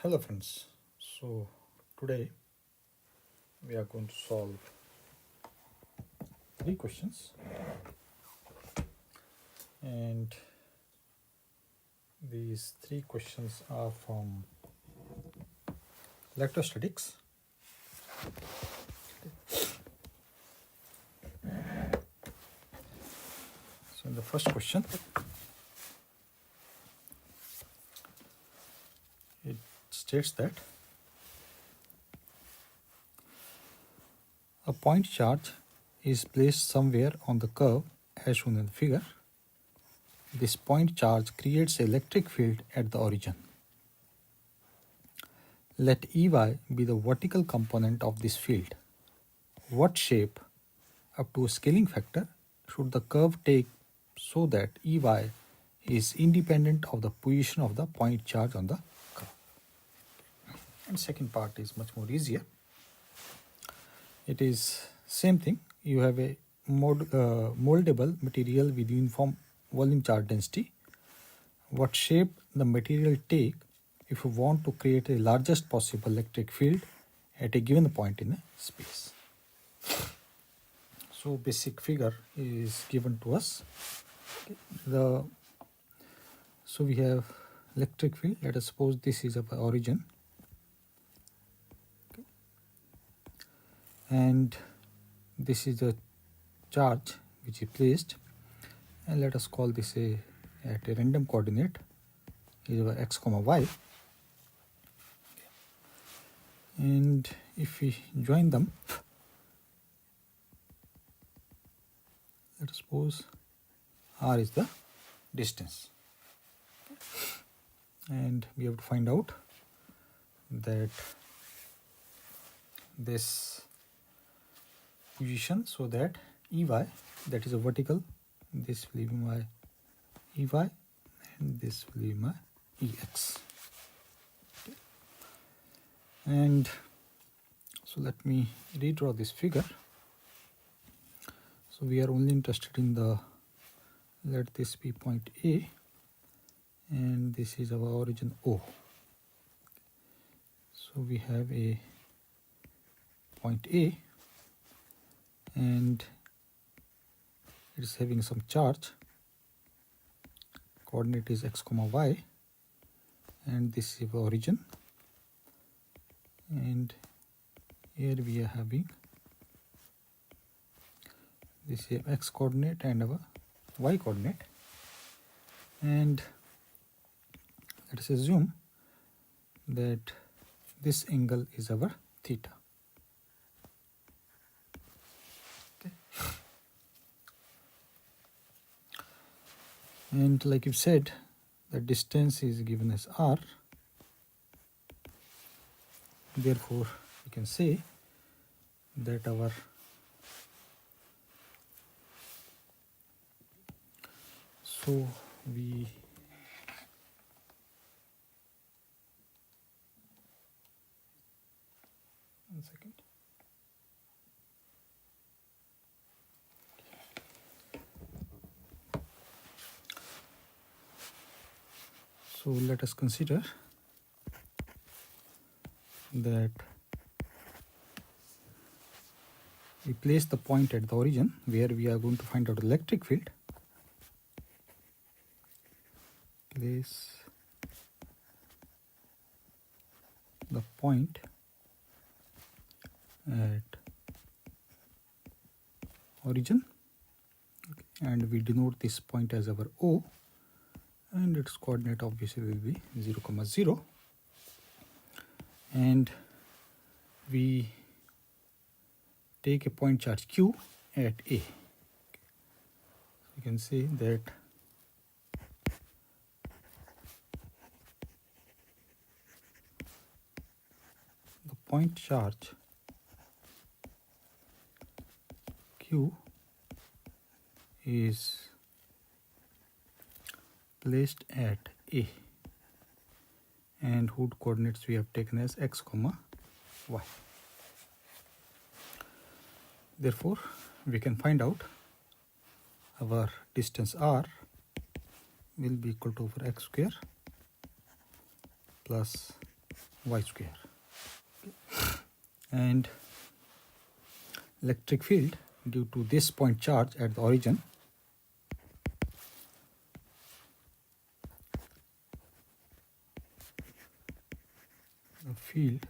Hello friends, so today we are going to solve three questions, and these three questions are from electrostatics. So in the first question, it states that a point charge is placed somewhere on the curve as shown in the figure. This point charge creates an electric field at the origin. Let EY be the vertical component of this field. What shape, up to a scaling factor, should the curve take so that EY is independent of the position of the point charge on the curve? And second part is much more easier. It is same thing. You have a moldable material with uniform volume charge density. What shape the material take if you want to create the largest possible electric field at a given point in a space? So basic figure is given to us. So we have electric field. Let us suppose this is our origin, and this is the charge which is placed, and let us call this at a random coordinate is our x comma y. And if we join them, let us suppose r is the distance, and we have to find out that this position so that EY, that is a vertical, this will be my EY and this will be my EX. Okay. And so let me redraw this figure. So we are only interested in the, let this be point A, and this is our origin O. So we have a point A, and it is having some charge. Coordinate is x comma y, and this is our origin, and here we are having this is x coordinate and our y coordinate, and let us assume that this angle is our theta. Okay. And like you said, the distance is given as r. Therefore, we can say that our one second. So let us consider that we place the point at the origin where we are going to find out electric field. Place the point at origin, and we denote this point as our O, and its coordinate obviously will be 0, 0, and we take a point charge Q at A. You can see that the point charge Q is placed at A, and whose coordinates we have taken as x comma y. Therefore, we can find out our distance r will be equal to over x square plus y square. And electric field due to this point charge at the origin, the field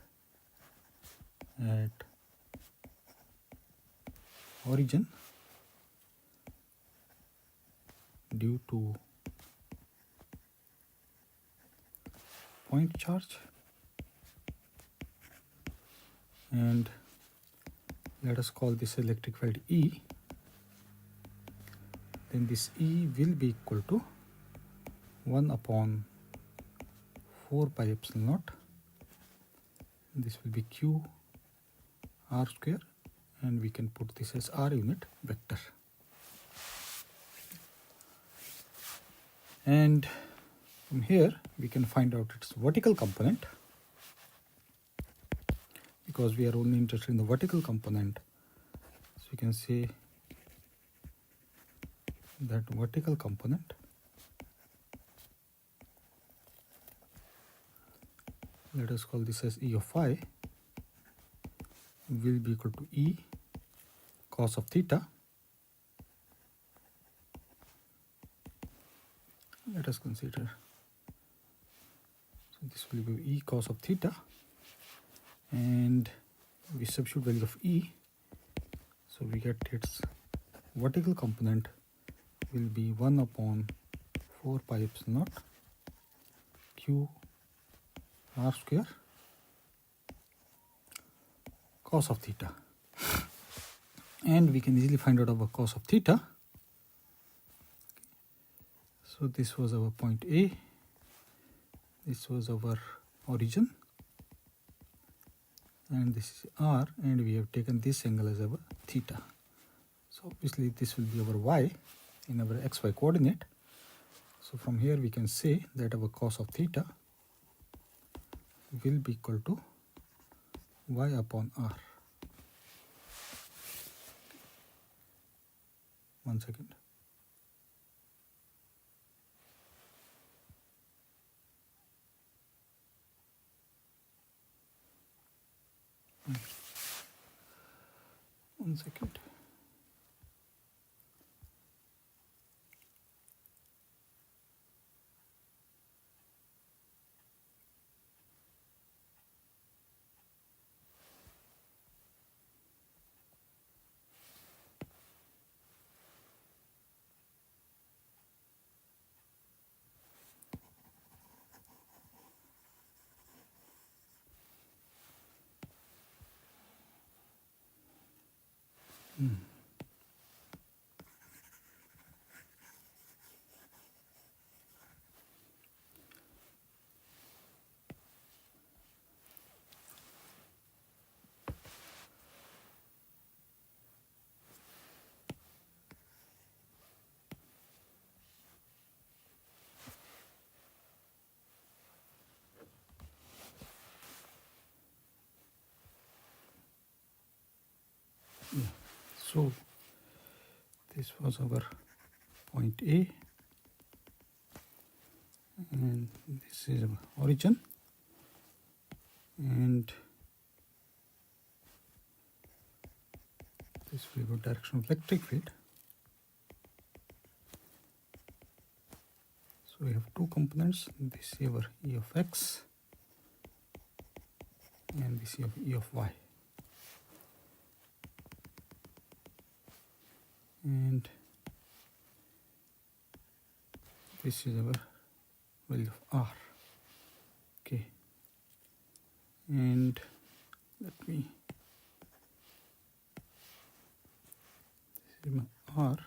at origin due to point charge, and let us call this electric field E. Then this E will be equal to 1 upon 4 pi epsilon naught. This will be Q r square, and we can put this as r unit vector. And from here we can find out its vertical component, because we are only interested in the vertical component. So you can say that vertical component let us call this as E of phi will be equal to E cos of theta. Let us consider, so this will be E cos of theta, and we substitute value of E, so we get its vertical component will be 1 upon 4 pi epsilon naught Q r square cos of theta. And we can easily find out our cos of theta. So this was our point A, this was our origin, and this is R, and we have taken this angle as our theta. So obviously this will be our y in our xy coordinate. So from here we can say that our cos of theta will be equal to y upon r. One second. One second. So this was our point A, and this is our origin, and this will be direction of electric field. So we have two components, this is our E of x and this is E of y. And this is our value of r. Okay, and let me, this is my r.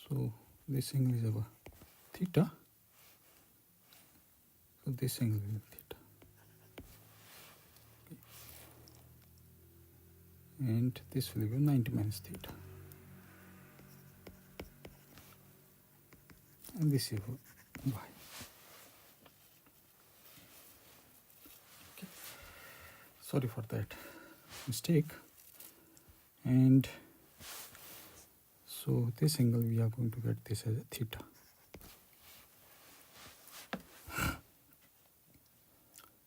So this angle is our theta, so this angle is theta. And this will be 90 minus theta, and this is y. Okay. Sorry for that mistake. And So this angle we are going to get this as a theta.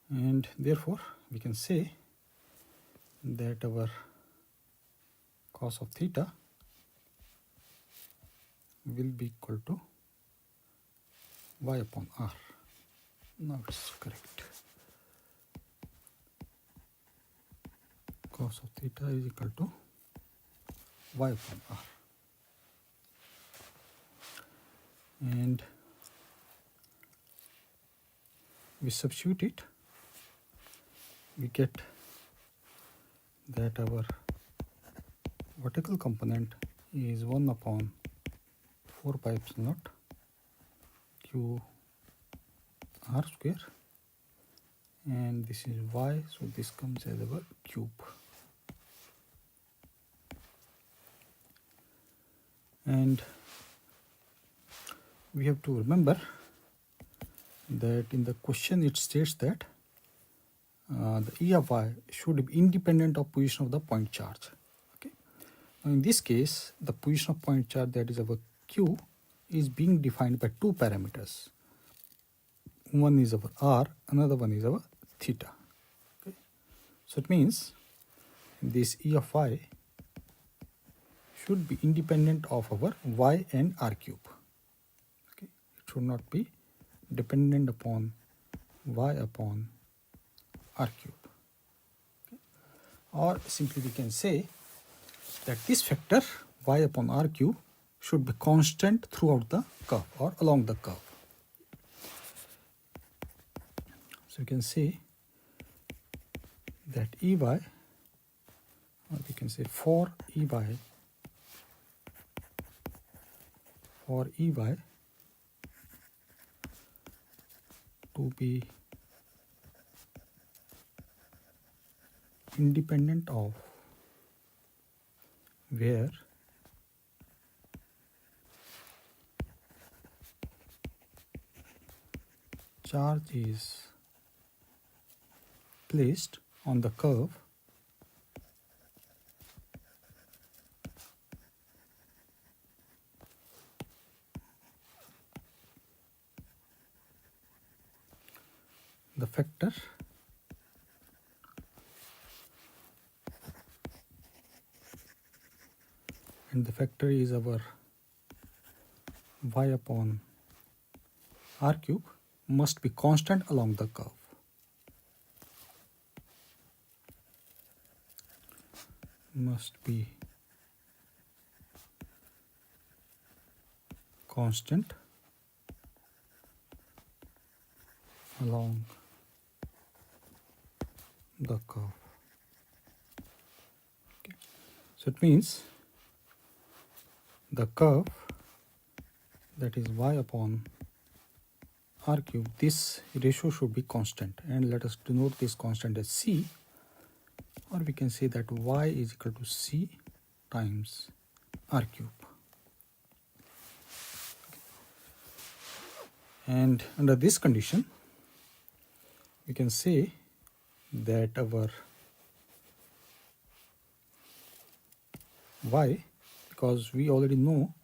And therefore we can say that our cos of theta will be equal to y upon r. Now it's correct. Cos of theta is equal to y upon r. And we substitute it, we get that our vertical component is 1 upon 4 pi epsilon naught q r square, and this is y, so this comes as our cube. And we have to remember that in the question it states that the E of y should be independent of position of the point charge. Okay. Now in this case, the position of point charge, that is our q, is being defined by two parameters. One is our r, another one is our theta. Okay. So it means this E of y should be independent of our y and r cube. Okay. It should not be dependent upon y upon r cube. Okay. Or simply we can say that this factor y upon r cube should be constant throughout the curve or along the curve. So you can say that Ey, or we can say for Ey to be independent of where charge is placed on the curve the factor and the factor is our y upon r cube must be constant along the curve. Must be constant along the curve. Okay. So it means the curve, that is y upon r cube, this ratio should be constant, and let us denote this constant as c, or we can say that y is equal to c times r cube. And under this condition we can say that our y, because we already know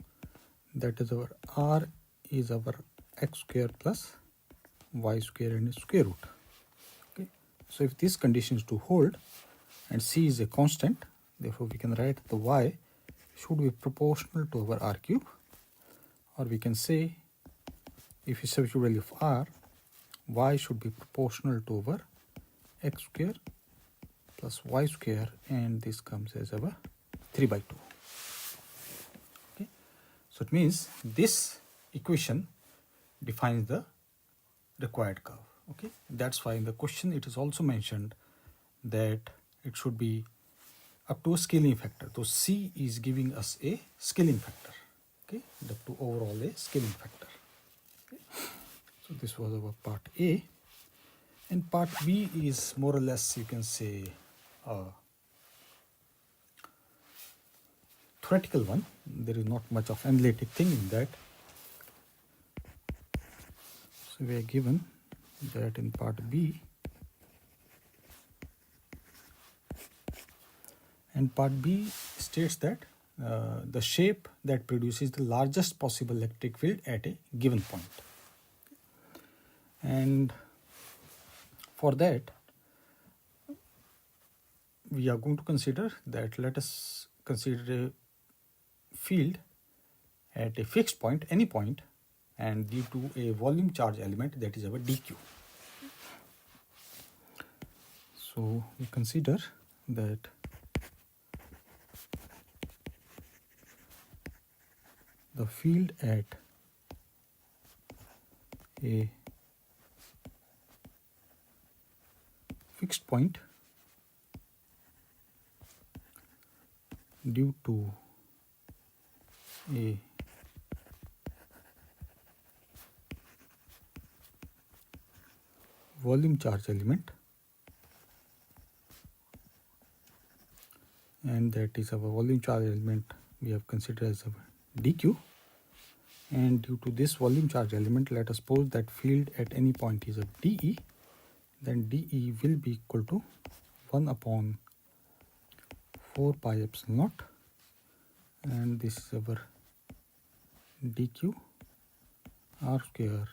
that is our r is our x square plus y square and square root. Okay. So if this condition is to hold and c is a constant, therefore we can write the y should be proportional to our r cube, or we can say if we substitute value of r, y should be proportional to our x square plus y square, and this comes as our 3 by 2. Okay. So it means this equation defines the required curve. Okay. That's why in the question it is also mentioned that it should be up to a scaling factor. So c is giving us a scaling factor. Okay. Up to overall a scaling factor. Okay. So this was our part A, and part B is more or less, you can say, a theoretical one. There is not much of analytic thing in that. So we are given that in part B, and part B states that the shape that produces the largest possible electric field at a given point. And for that, we are going to consider that, let us consider a field at a fixed point, any point, and due to a volume charge element, that is our dq. So we consider that the field at a fixed point due to a volume charge element, and that is our volume charge element we have considered as our dq. And due to this volume charge element, let us suppose that field at any point is a dE, then dE will be equal to 1 upon 4 pi epsilon naught, and this is our dq r square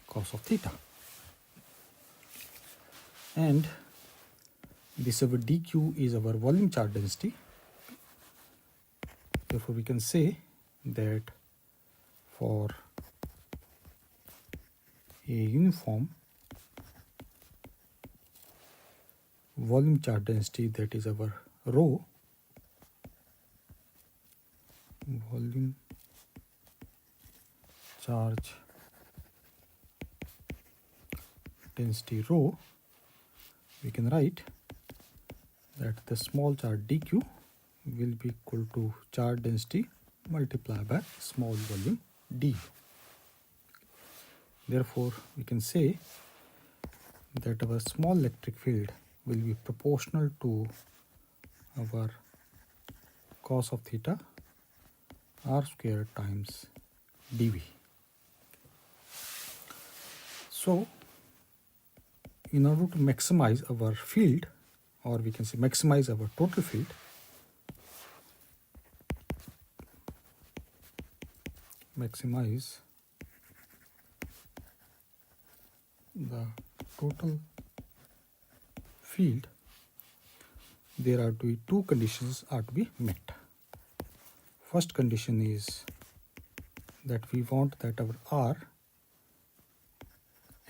cos of theta. And this our dq is our volume charge density. Therefore, we can say that for a uniform volume charge density, that is our rho, volume charge density rho, we can write that the small charge dq will be equal to charge density multiplied by small volume du. Therefore, we can say that our small electric field will be proportional to our cos of theta r square times dV. So, in order to maximize our field, or we can say maximize our total field, maximize the total field, there are to be two conditions are to be met. First condition is that we want that our r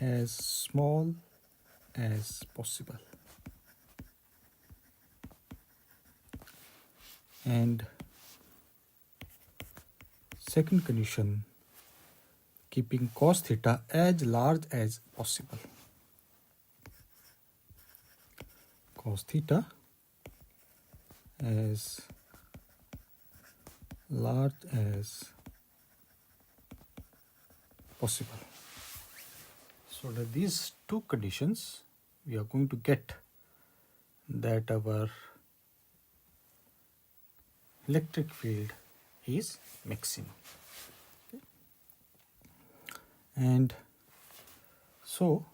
as small as possible, and second condition, keeping cos theta as large as possible. Cos theta as large as possible. So that these two conditions, we are going to get that our electric field is maximum. Okay. And so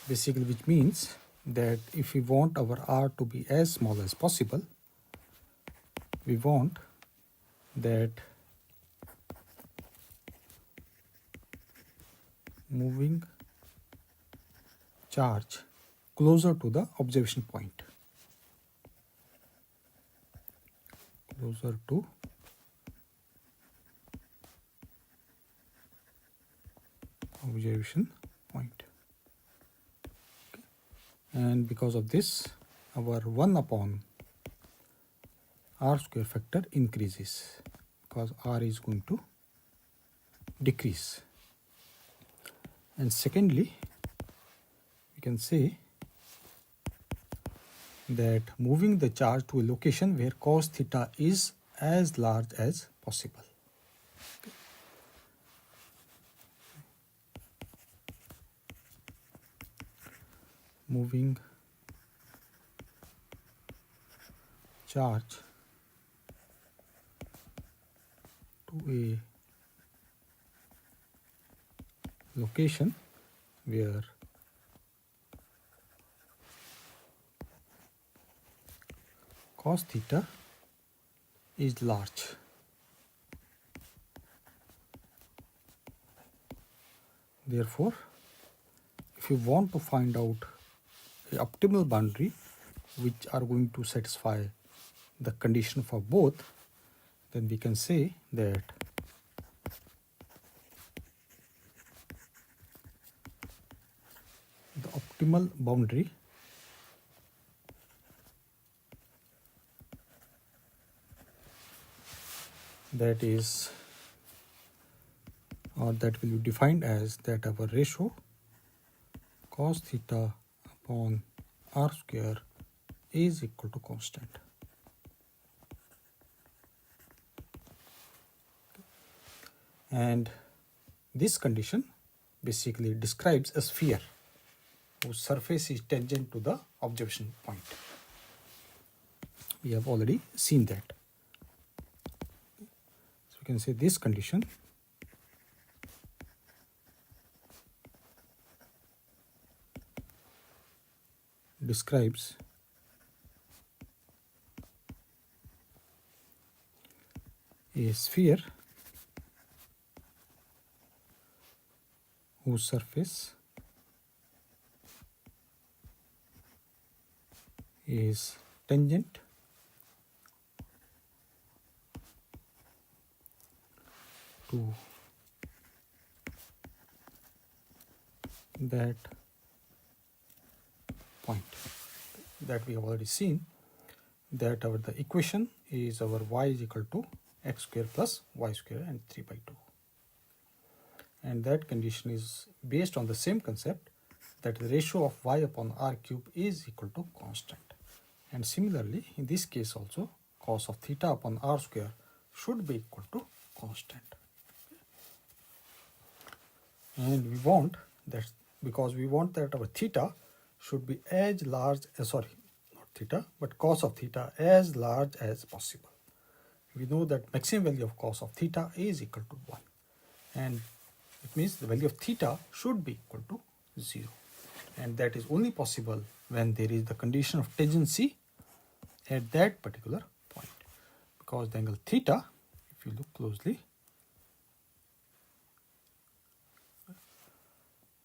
basically, which means that if we want our r to be as small as possible, we want that moving charge closer to the observation point, closer to observation point. Okay. And because of this, our 1 upon r square factor increases, because r is going to decrease. And secondly, we can say that moving the charge to a location where cos theta is as large as possible. Okay. Moving charge to a location where cos theta is large. Therefore, if you want to find out the optimal boundary which are going to satisfy the condition for both, then we can say that the optimal boundary that is, or that will be defined as that our ratio cos theta upon r square is equal to constant. And this condition basically describes a sphere whose surface is tangent to the observation point. We have already seen that. So we can say this condition describes a sphere whose surface is tangent to that point. That we have already seen that the equation is our y is equal to x square plus y square and 3 by 2. And that condition is based on the same concept that the ratio of y upon r cube is equal to constant. And similarly, in this case also, cos of theta upon r square should be equal to constant. And we want that, because we want that our theta should be as large as, sorry, not theta, but cos of theta as large as possible. We know that maximum value of cos of theta is equal to 1. And it means the value of theta should be equal to 0. And that is only possible when there is the condition of tangency at that particular point. Because the angle theta, if you look closely,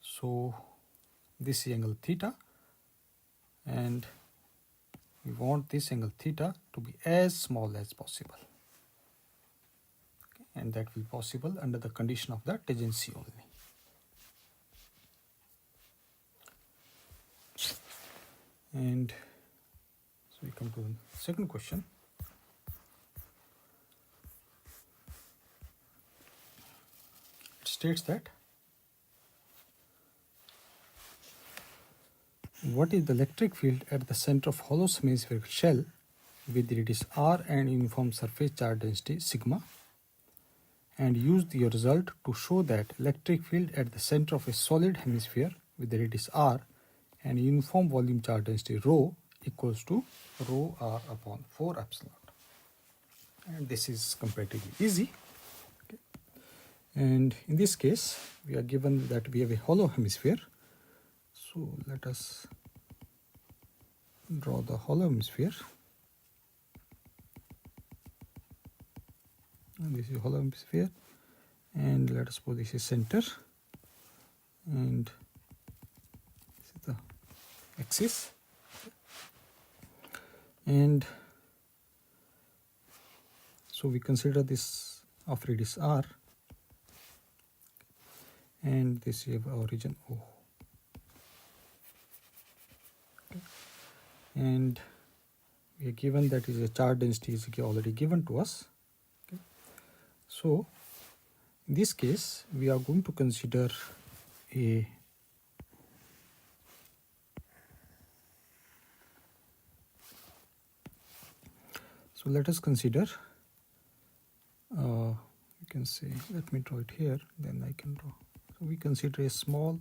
so this is angle theta, and we want this angle theta to be as small as possible. Okay. And that will be possible under the condition of the tangency only. And so we come to the second question. It states that what is the electric field at the center of hollow semi-spherical shell with radius r and uniform surface charge density sigma, and use the result to show that electric field at the center of a solid hemisphere with the radius r and uniform volume charge density rho equals to rho r upon 4 epsilon. And this is comparatively easy. Okay. And in this case, we are given that we have a hollow hemisphere. So let us draw the hollow hemisphere. And this is hollow hemisphere. And let us suppose this is center. And this is the axis. And so we consider this of radius r. And this is our region O. Okay. And we are given that is a charge density is already given to us. Okay. So in this case, we are going to consider a so let us consider you can say, let me draw it here, then I can draw. So we consider a small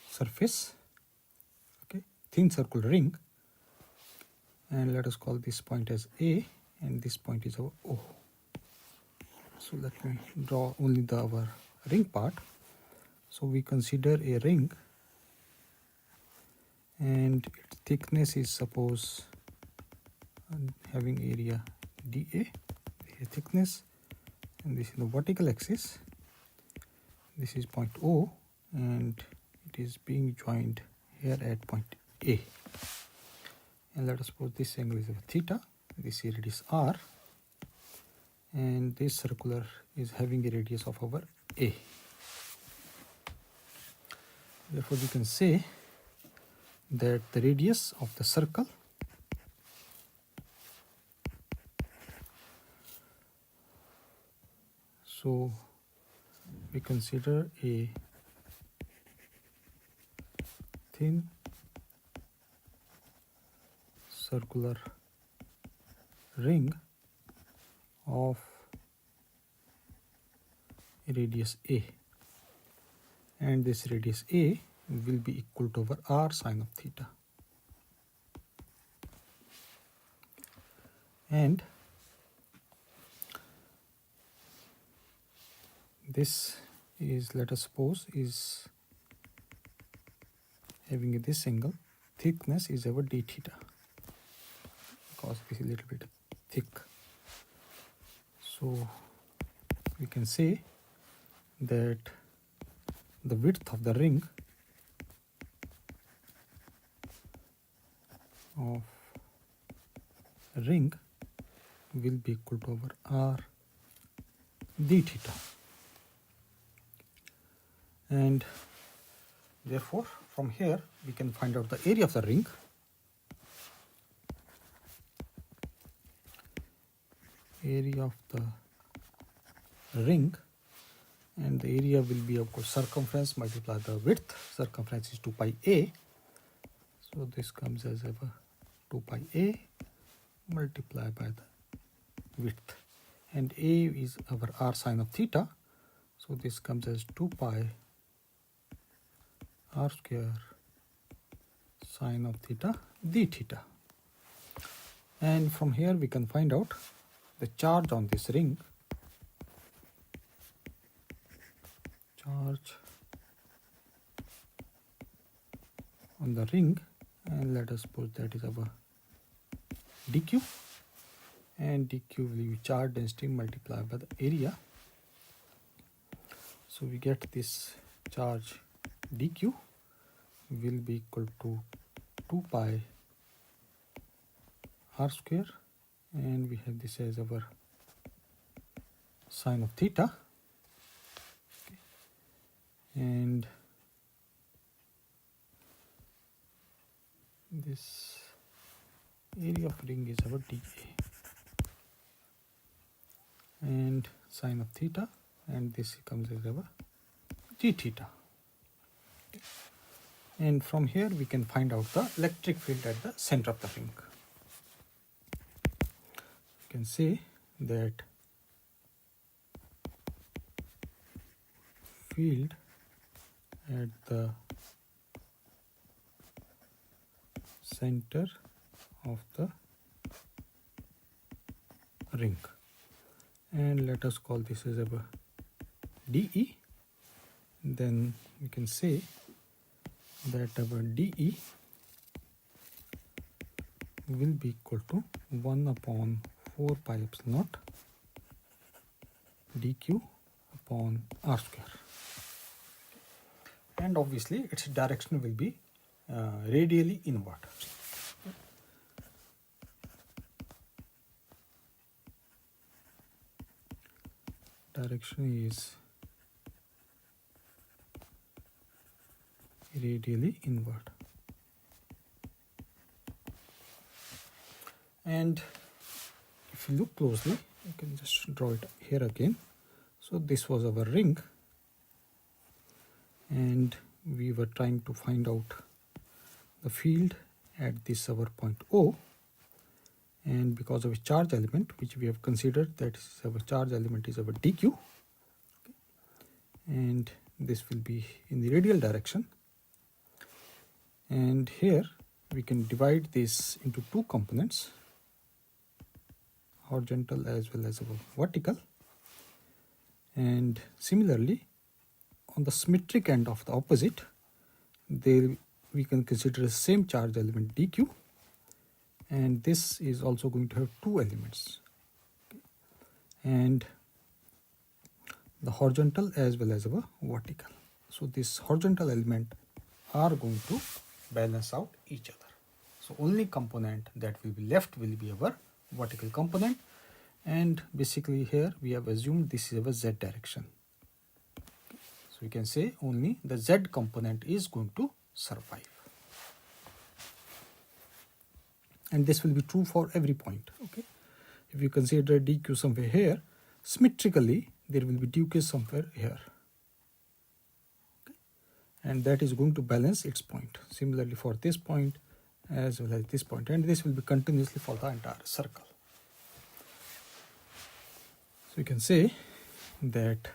surface, okay, thin circular ring, and let us call this point as A, and this point is our O. So let me draw only our ring part. So we consider a ring, and its thickness is suppose having area dA, this is thickness, and this is the vertical axis. This is point O, and it is being joined here at point A. And let us suppose this angle is theta, this is radius r, and this circular is having a radius of our A. Therefore, we can say that the radius of the circle so we consider a thin circular ring of radius A, and this radius A will be equal to over r sine of theta. And this is, let us suppose, is having this angle, thickness is our d theta, because this is a little bit thick. So we can say that the width of the ring will be equal to over r d theta. And therefore, from here we can find out the area of the ring. Area of the ring, and the area will be, of course, circumference multiplied the width. Circumference is 2 pi a, so this comes as ever 2 pi a multiplied by the width, and a is our r sine of theta, so this comes as 2 pi r square sine of theta d theta. And from here we can find out the charge on this ring. Charge on the ring, and let us suppose that is our dq, and dq will be charge density multiplied by the area. So we get this charge dq will be equal to 2 pi r square, and we have this as our sine of theta, and this area of ring is our dA, and sine of theta, and this comes as our d theta. And from here we can find out the electric field at the center of the ring. You can say that field at the center of the ring, and let us call this as our dE. Then we can say that our dE will be equal to 1 upon 4 pi epsilon naught dq upon r square, and obviously its direction will be radially inward. Direction is radially inward. And if you look closely, you can just draw it here again. So this was our ring, and we were trying to find out the field at this our point O, and because of a charge element which we have considered, that is our charge element is our dq, and this will be in the radial direction. And here we can divide this into two components, horizontal as well as our vertical, and similarly on the symmetric end of the opposite, there we can consider the same charge element dq, and this is also going to have two elements, and the horizontal as well as our vertical. So this horizontal element are going to balance out each other. So only component that will be left will be our vertical component, and basically here we have assumed this is our z direction. So we can say only the z component is going to survive, and this will be true for every point. Okay, if you consider dq somewhere here, symmetrically there will be dq somewhere here, okay, and that is going to balance its point. Similarly for this point as well as this point, and this will be continuously for the entire circle. So you can say that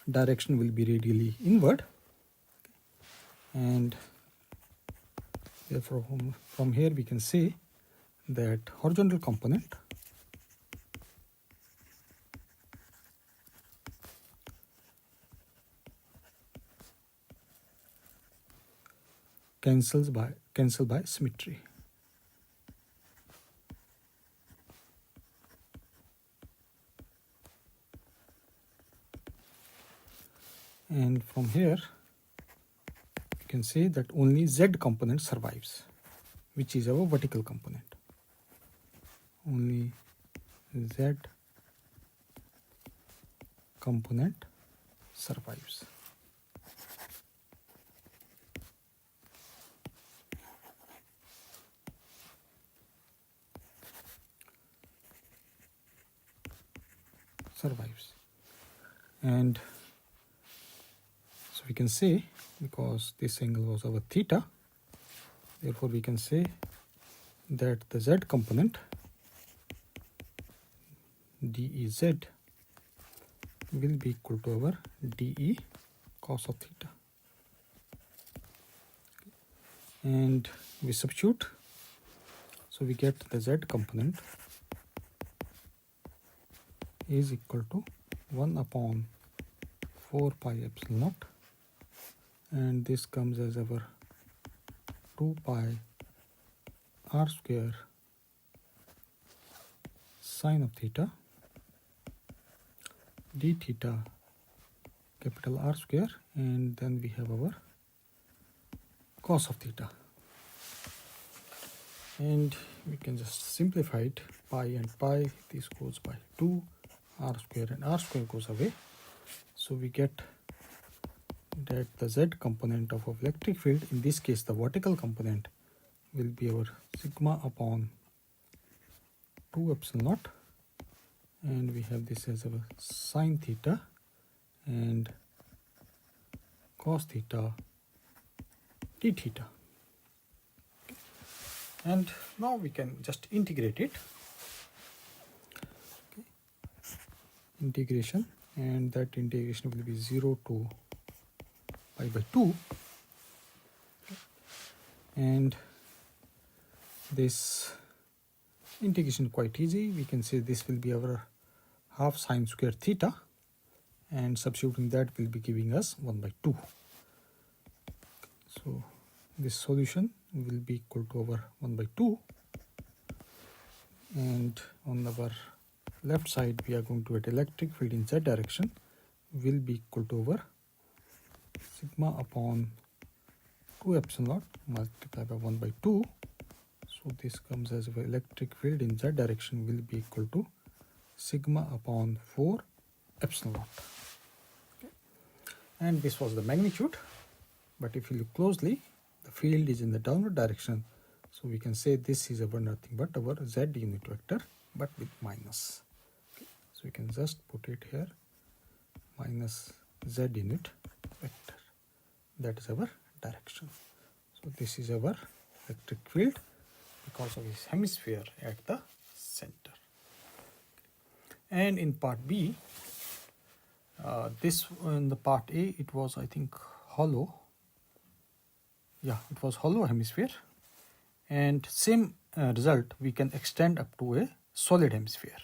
direction will be radially inward, and therefore from here we can say that horizontal component cancel by symmetry. And from here you can say that only z component survives, which is our vertical component. Only z component survives. And so we can say, because this angle was our theta, therefore we can say that the z component dEz will be equal to our dE cos of theta. And we substitute, so we get the z component is equal to 1 upon 4 pi epsilon naught, and this comes as our 2 pi r square sine of theta d theta capital R square, and then we have our cos of theta, and we can just simplify it. Pi and pi, this goes by 2, r square and r square goes away, so we get that the z component of electric field, in this case the vertical component, will be our sigma upon 2 epsilon naught, and we have this as our sine theta and cos theta d theta. And now we can just integrate it. Okay. Integration, and that integration will be 0 to pi by 2. Okay. And this integration quite easy. We can say this will be our half sine square theta, and substituting that will be giving us 1 by 2. So this solution will be equal to our 1 by 2, and on our left side we are going to get electric field in z direction will be equal to our sigma upon 2 epsilon naught multiplied by 1 by 2. So this comes as our electric field in z direction will be equal to sigma upon 4 epsilon naught. Okay. And this was the magnitude, but if you look closely, the field is in the downward direction, so we can say this is our nothing but our z unit vector, but with minus. Okay. So we can just put it here, minus z unit vector. That is our direction. So this is our electric field because of this hemisphere at the center. And in part B, this in the part A, it was, I think, hollow. Yeah, it was hollow hemisphere, and same result we can extend up to a solid hemisphere.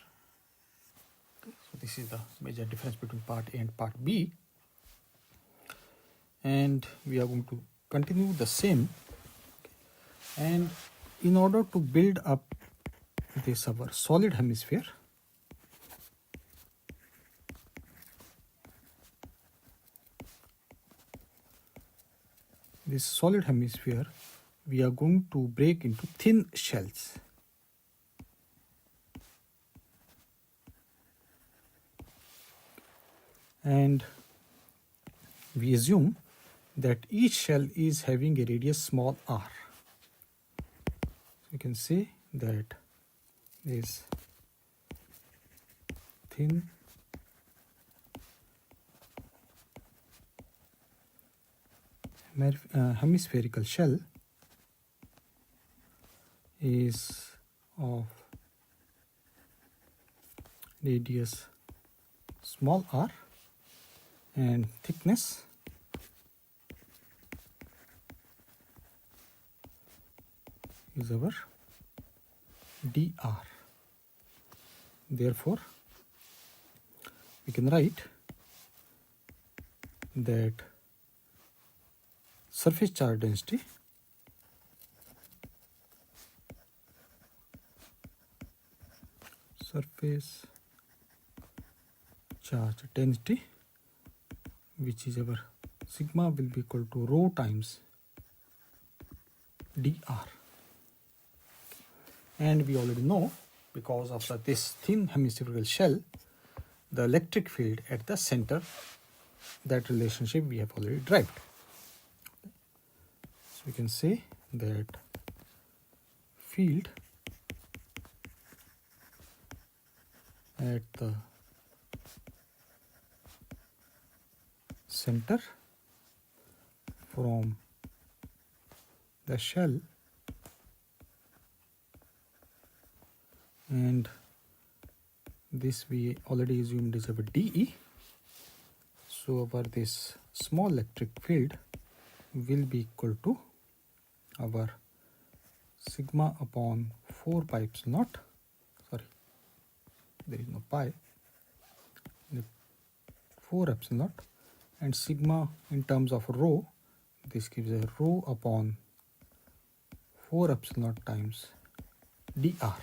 Okay. So this is the major difference between part A and part B, and we are going to continue the same. Okay. And in order to build up this our solid hemisphere, this solid hemisphere we are going to break into thin shells. And we assume that each shell is having a radius small r. So you can say that this thin hemispherical shell is of radius small r and thickness is our dr. Therefore, we can write that surface charge density which is our sigma will be equal to rho times dr. And we already know, because of this thin hemispherical shell, the electric field at the center, that relationship we have already derived. So we can say that field at the center from the shell, and this we already assumed is our dE. So our this small electric field will be equal to our sigma upon 4 pi epsilon naught. Sorry, there is no pi. 4 epsilon naught, and sigma in terms of rho, this gives a rho upon 4 epsilon naught times dr.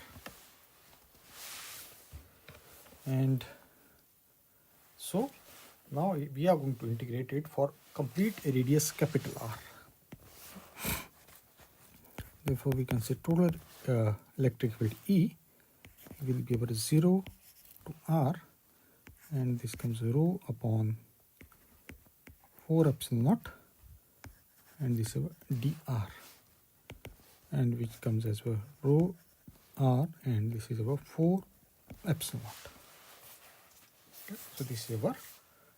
And so now we are going to integrate it for complete radius capital R. Therefore, we can say total electric field E will be about 0 to R, and this comes rho upon 4 epsilon naught, and this is dr, and which comes as well rho R, and this is about 4 epsilon naught. Okay. So this is our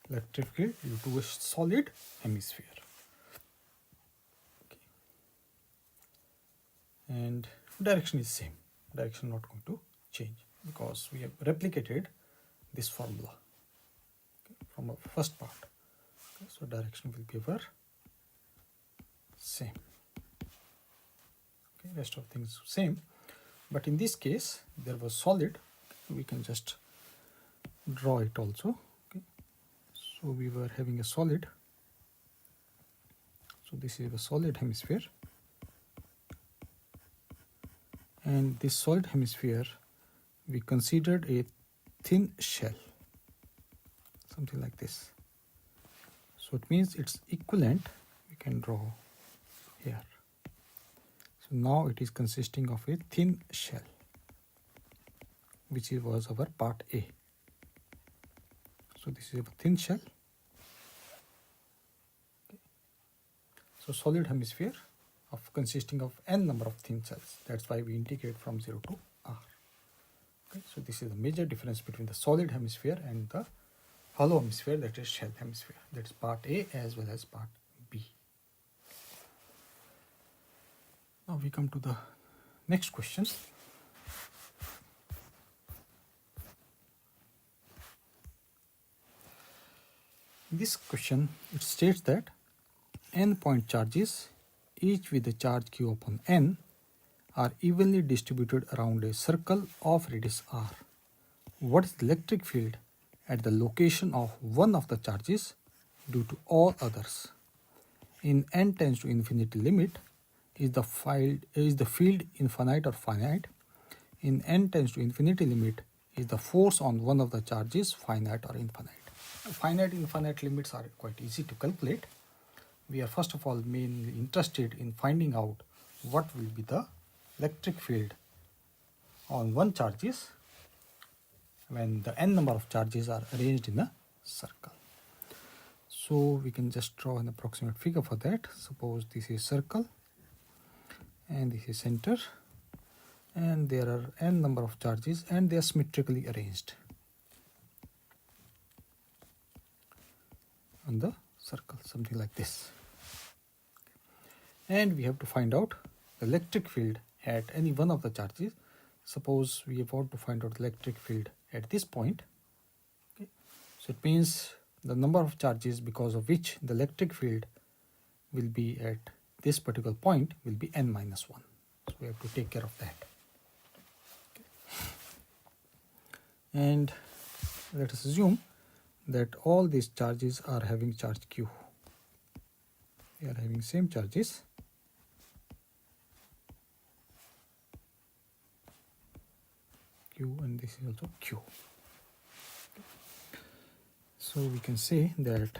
electric field due to a solid hemisphere. Okay. And direction is same. Direction not going to change because we have replicated this formula, okay, from our first part. Okay. So direction will be our same. Okay. Rest of things same, but in this case there was solid. We can just draw it also. Okay. So we were having a solid. So this is a solid hemisphere, and this solid hemisphere we considered a thin shell, something like this. So it means its equivalent we can draw here. So now it is consisting of a thin shell, which was our part A. So this is a thin shell. Okay. So solid hemisphere of consisting of n number of thin shells. That's why we integrate from 0 to R. Okay. So this is the major difference between the solid hemisphere and the hollow hemisphere, that is shell hemisphere. That is part A as well as part B. Now we come to the next question. In this question, it states that n point charges, each with a charge q upon n, are evenly distributed around a circle of radius r. What is the electric field at the location of one of the charges due to all others? In n tends to infinity limit, is the field infinite or finite? In n tends to infinity limit, is the force on one of the charges finite or infinite? Finite infinite limits are quite easy to calculate. we are first of all mainly interested in finding out what will be the electric field on one charges when the n number of charges are arranged in a circle. So we can just draw an approximate figure for that. Suppose this is circle and this is center, and there are n number of charges and they are symmetrically arranged on the circle, something like this. And we have to find out the electric field at any one of the charges. Suppose we want to find out the electric field at this point. Okay. So it means the number of charges because of which the electric field will be at this particular point will be n minus 1. So we have to take care of that. Okay. And let us assume that all these charges are having charge q. They are having same charges. Q, and this is also Q. So we can say that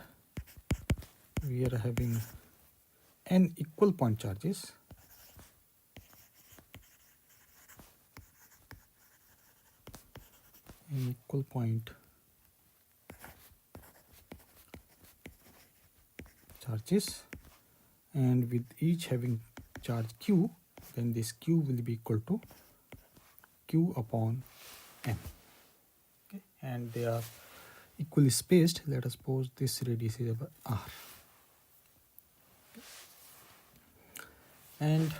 we are having n equal point charges n equal point charges, and with each having charge q, then this q will be equal to q upon n. Okay. And they are equally spaced. Let us suppose this radius is about r. Okay. And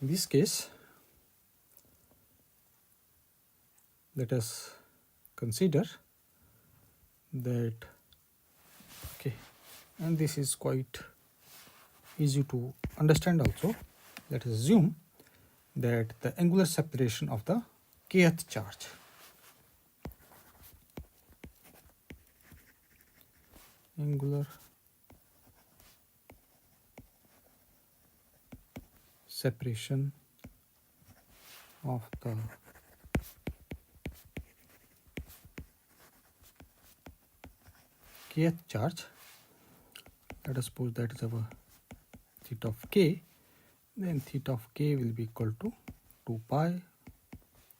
in this case, let us consider that, okay, and this is quite easy to understand also. Let us assume that the angular separation of the kth charge angular separation of the kth charge, let us suppose that is our theta of k, then theta of k will be equal to 2 pi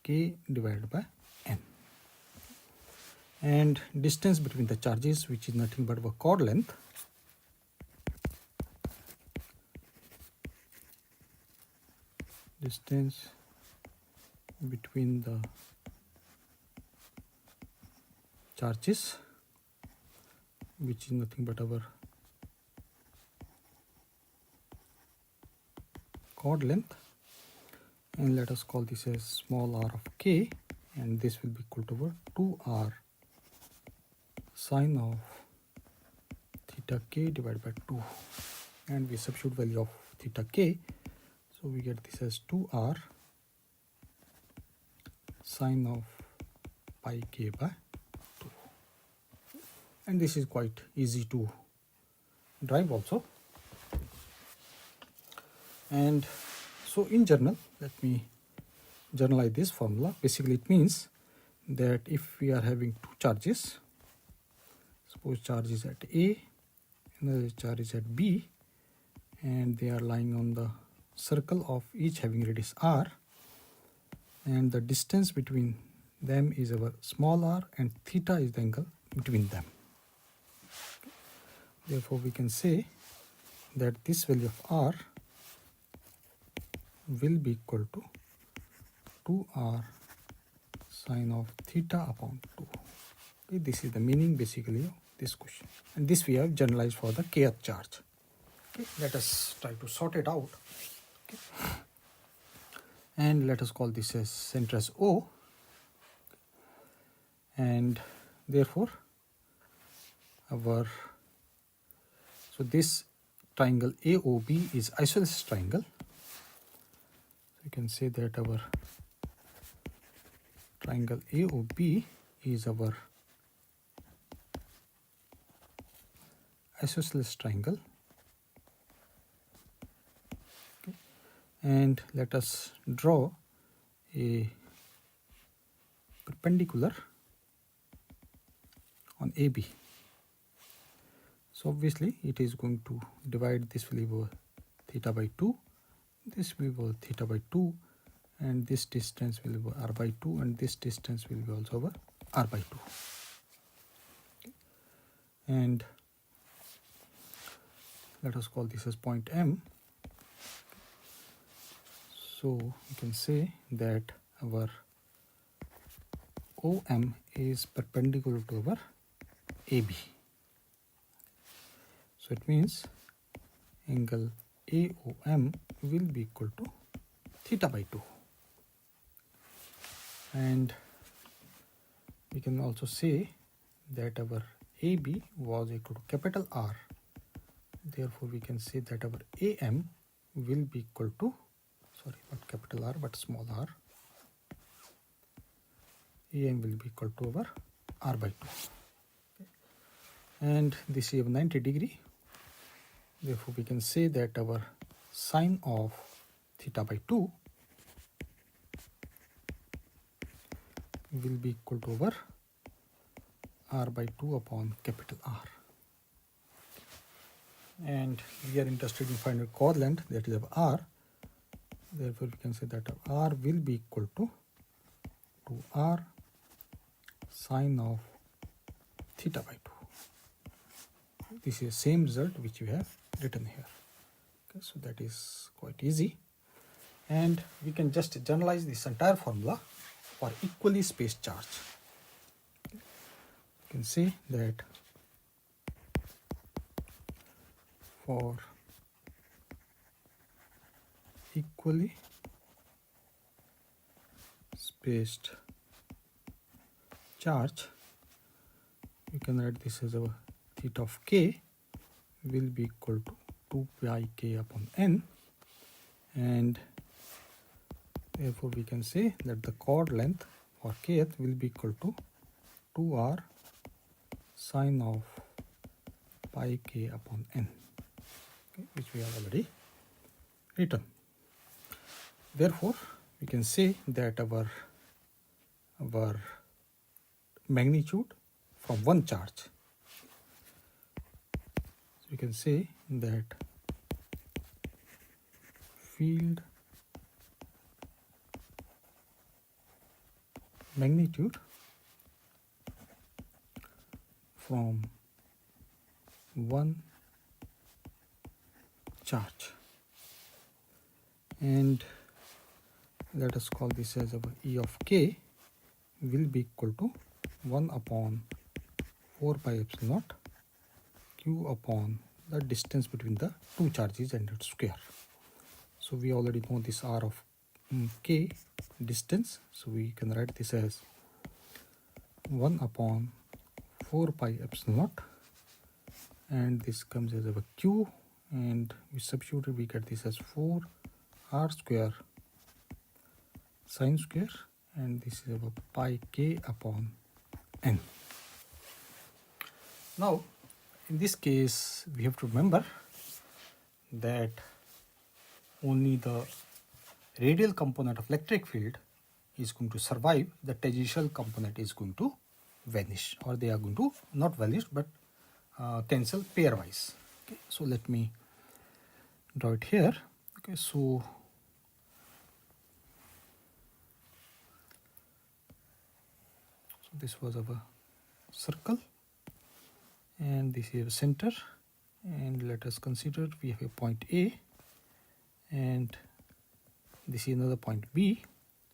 k divided by n. And distance between the charges, which is nothing but our chord length, distance between the charges, which is nothing but our chord length, and let us call this as small r of k, and this will be equal to our 2r sine of theta k divided by 2, and we substitute value of theta k, so we get this as 2r sine of pi k by 2, and this is quite easy to drive also. And so in general, let me generalize this formula. Basically it means that if we are having two charges, suppose charge is at A, another charge is at B, and they are lying on the circle of each having radius r, and the distance between them is our small r, and theta is the angle between them. Therefore we can say that this value of r will be equal to 2r sine of theta upon 2. Okay, this is the meaning basically of this question, and this we have generalized for the kth charge. Okay, let us try to sort it out. Okay. And let us call this as center as O, and therefore our, so this triangle AOB is isosceles triangle. You can say that our triangle AOB is our isosceles triangle. Okay. And let us draw a perpendicular AB. So obviously it is going to divide, this will be over theta by 2, this will be over theta by 2, and this distance will be over r by 2, and this distance will be also over r by 2. Okay. And let us call this as point M. So you can say that our OM is perpendicular to our AB. So it means angle AOM will be equal to theta by 2. And we can also say that our AB was equal to capital R. Therefore, we can say that our AM will be equal to, sorry, not capital R but small r. AM will be equal to our r by 2. Okay. And this is 90 degree. Therefore, we can say that our sine of theta by 2 will be equal to over r by 2 upon capital R. And we are interested in finding chord length, that is of r. Therefore, we can say that r will be equal to r sine of theta by 2. This is the same result which we have written here. Okay, so that is quite easy. And we can just generalize this entire formula for equally spaced charge. You can say that for equally spaced charge, you can write this as our theta of k will be equal to 2 pi k upon n, and therefore we can say that the chord length for kth will be equal to 2r sine of pi k upon n, okay, which we have already written. Therefore, we can say that our magnitude from one charge, so we can say that field magnitude from one charge, and let us call this as our E of k will be equal to 1 upon 4 pi epsilon naught q upon the distance between the two charges and its square. So we already know this r of k distance, so we can write this as 1 upon 4 pi epsilon naught, and this comes as our q, and we substitute it, we get this as 4 r square sine square, and this is about pi k upon n. Now, in this case, we have to remember that only the radial component of electric field is going to survive, the tangential component is going to vanish, or they are going to not vanish but cancel pairwise. Okay, so let me draw it here. Okay, so this was our circle, and this is a center, and let us consider we have a point A, and this is another point B,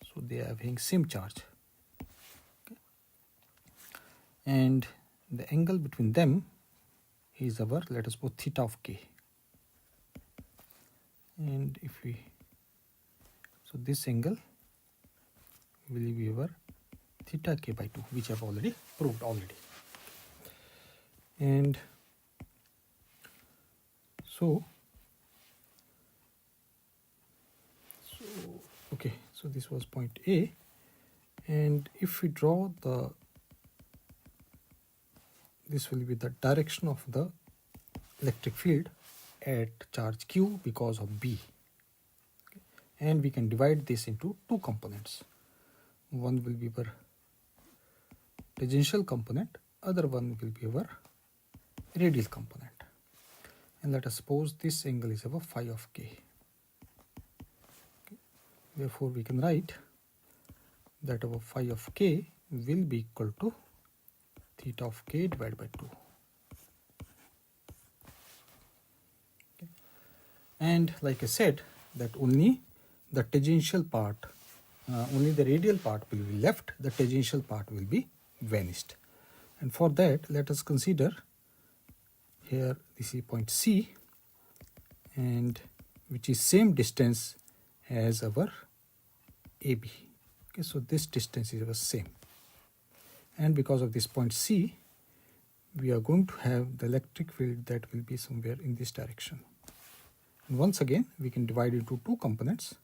so they are having same charge. Okay. And the angle between them is our, let us put theta of k, and if we, so this angle will be our theta k by 2, which I have already proved already. And so okay, so this was point A, and if we draw the, this will be the direction of the electric field at charge q because of B. Okay. And we can divide this into two components. One will be our tangential component, other one will be our radial component. And let us suppose this angle is our phi of k. Okay. Therefore, we can write that our phi of k will be equal to theta of k divided by 2. Okay. And like I said, that only the tangential part, only the radial part will be left, the tangential part will be vanished. And for that, let us consider here this is point C, and which is same distance as our AB. Okay, so this distance is our same. And because of this point C, we are going to have the electric field that will be somewhere in this direction. And once again, we can divide into two components.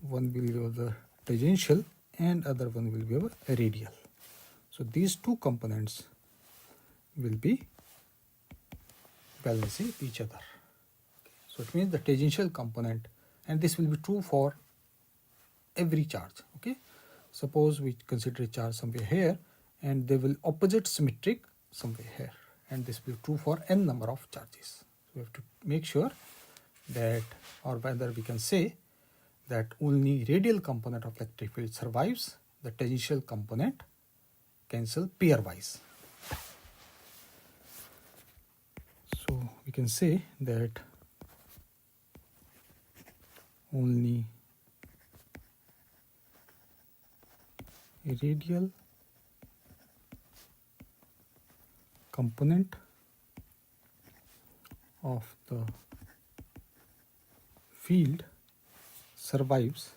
One will be the tangential and other one will be our radial. So these two components will be balancing each other. So it means the tangential component, and this will be true for every charge. Okay, suppose we consider a charge somewhere here and they will opposite symmetric somewhere here, and this will be true for n number of charges. So we have to make sure that, or whether we can say that only radial component of electric field survives, the tangential component cancel pairwise. So we can say that only a radial component of the field survives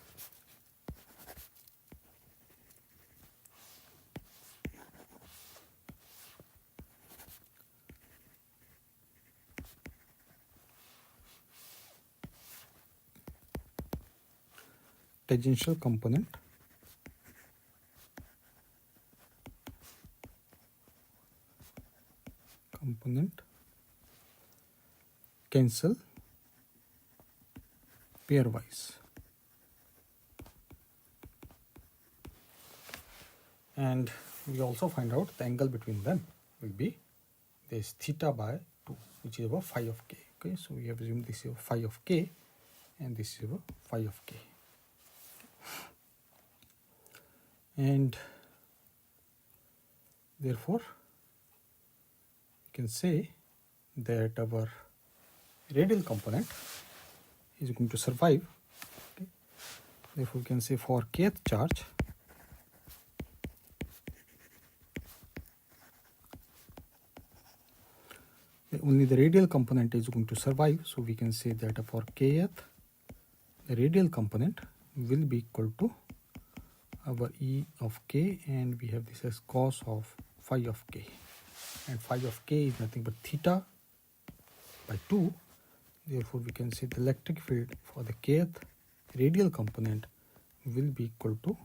tangential component cancel pairwise. And we also find out the angle between them will be this theta by 2, which is our phi of k. Okay, so we have assumed this is our phi of k and this is our phi of k. And therefore, we can say that our radial component is going to survive. Okay. Therefore, we can say for kth charge, only the radial component is going to survive. So we can say that for kth, the radial component will be equal to our E of k, and we have this as cos of phi of k, and phi of k is nothing but theta by 2. Therefore, we can say the electric field for the kth radial component will be equal to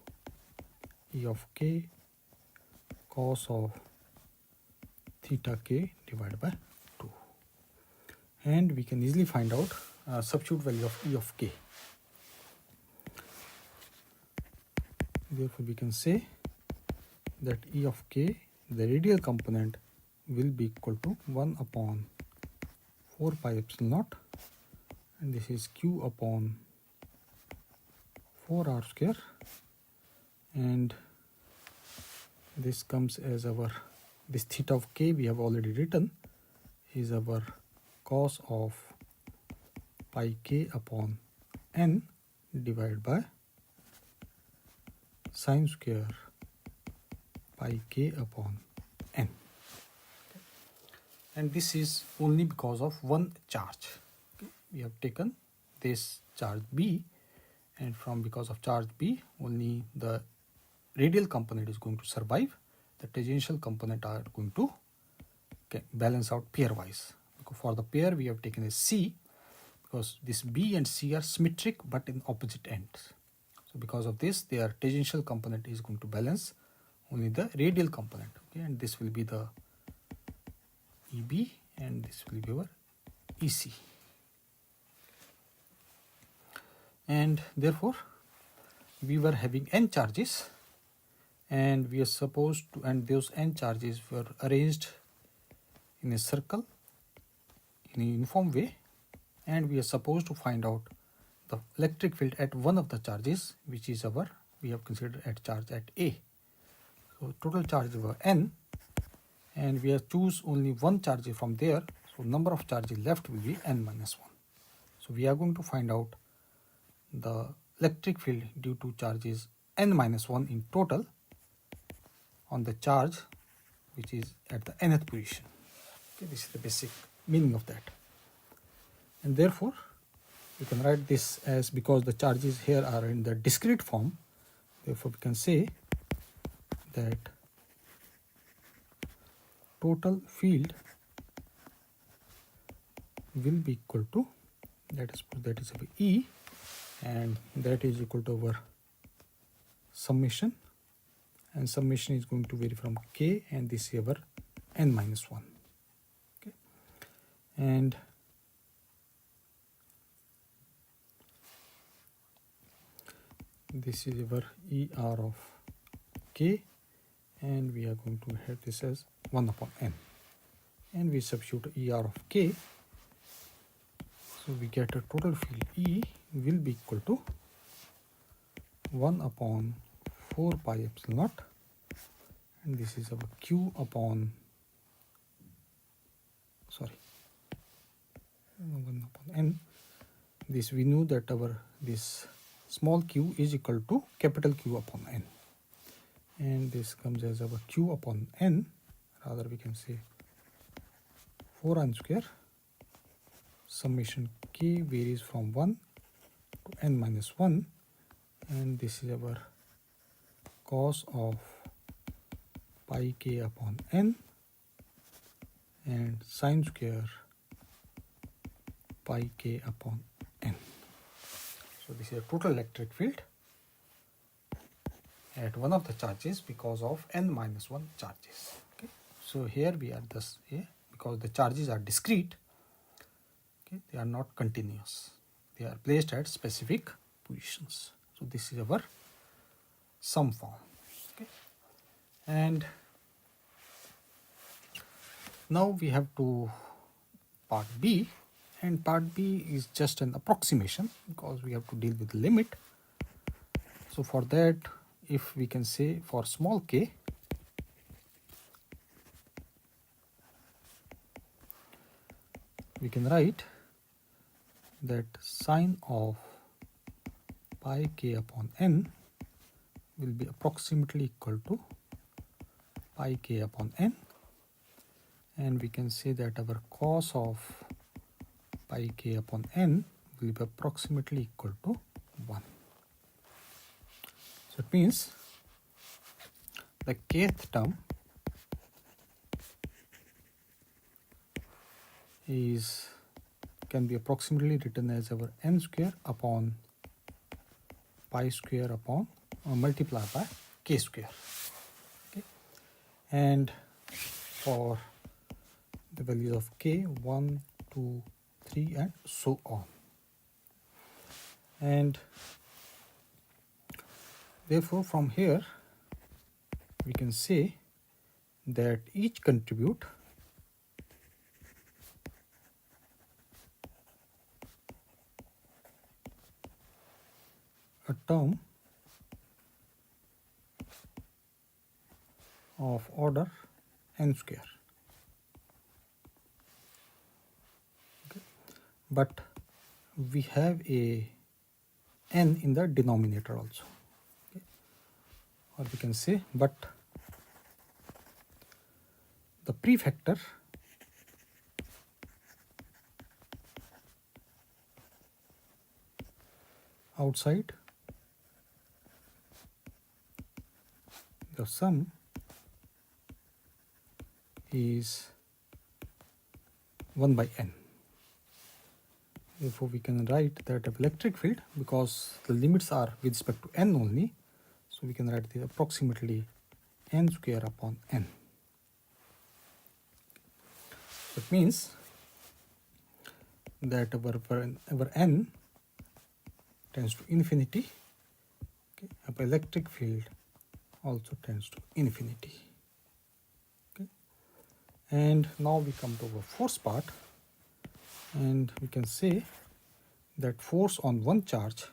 E of k cos of theta k divided by 2. And we can easily find out substitute value of E of k. Therefore, we can say that E of k, the radial component, will be equal to 1 upon 4 pi epsilon naught, and this is q upon 4 r square, and this comes as our, this theta of k we have already written is our cos of pi k upon n divided by sine square pi k upon n. And this is only because of one charge. Okay. We have taken this charge B, and from because of charge B, only the radial component is going to survive. The tangential component are going to balance out pairwise. Because for the pair we have taken a C, because this B and C are symmetric but in opposite ends. So because of this, their tangential component is going to balance only the radial component. Okay, and this will be the EB, and this will be our EC. And therefore, we were having n charges, and we are supposed to, and those n charges were arranged in a circle in a uniform way, and we are supposed to find out the electric field at one of the charges, which is our, we have considered at charge at A. So total charges were n, and we have choose only one charge from there, so number of charges left will be n minus 1. So we are going to find out the electric field due to charges n minus 1 in total on the charge which is at the nth position. Okay, this is the basic meaning of that. And therefore, we can write this as, because the charges here are in the discrete form, therefore we can say that total field will be equal to, that is our E, and that is equal to our summation, and summation is going to vary from k, and this is our n minus 1. Okay, and this is our ER of k, and we are going to have this as 1 upon n, and we substitute ER of k, so we get a total field E will be equal to 1 upon 4 pi epsilon naught, and this is our Q upon, 1 upon n. This we knew that our this small q is equal to capital Q upon n, and this comes as our Q upon n, rather we can say 4n square, summation k varies from 1 to n minus 1, and this is our cos of pi k upon n, and sine square pi k upon n. So this is a total electric field at one of the charges because of n minus 1 charges. Okay, so here we are thus here, because the charges are discrete, okay, they are not continuous, they are placed at specific positions. So this is our sum form. Okay, and now we have to part B, and part B is just an approximation because we have to deal with the limit. So for that, if we can say for small k, we can write that sine of pi k upon n will be approximately equal to pi k upon n, and we can say that our cos of pi k upon n will be approximately equal to 1. So it means the kth term can be approximately written as our n square upon pi square upon multiplied by k square. Okay, and for the values of k, 1, 2, 3, and so on. And therefore from here we can say that each contribute a term of order n square. Okay, but we have a n in the denominator also. Okay, or we can say, but the prefactor outside the sum is 1 by n. Therefore we can write that of electric field, because the limits are with respect to n only, so we can write the approximately n square upon n. So it means that our n tends to infinity, okay, our electric field also tends to infinity. Okay. And now we come to our force part, and we can say that force on one charge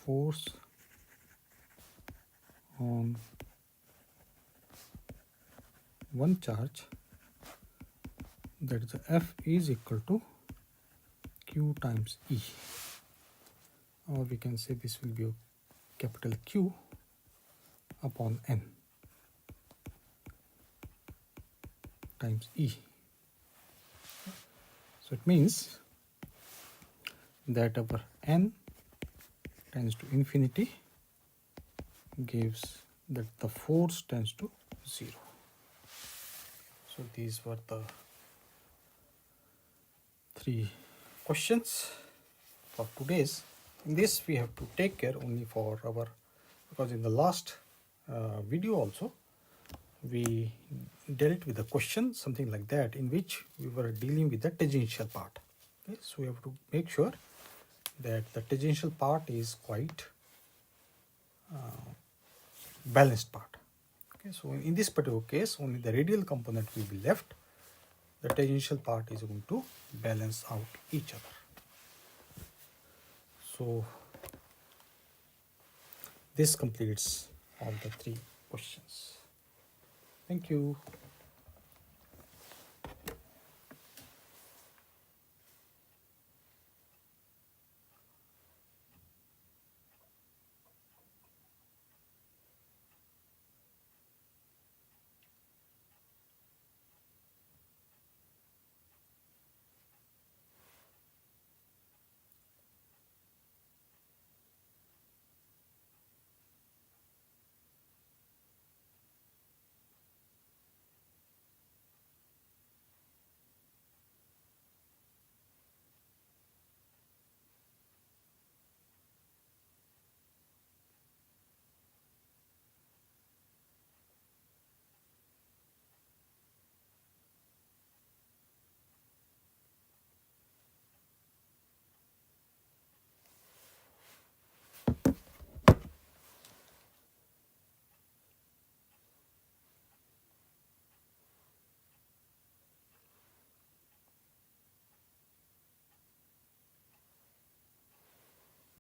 force on one charge, that is F is equal to Q times E, or we can say this will be a capital Q upon N times E. So it means that our N tends to infinity gives that the force tends to 0. So these were the 3 questions for today's. In this we have to take care only for our, because in the last video also we dealt with a question something like that, in which we were dealing with the tangential part. Okay, so we have to make sure that the tangential part is quite balanced part. Okay, so in this particular case only the radial component will be left. The tangential part is going to balance out each other. So this completes all the 3 questions. Thank you.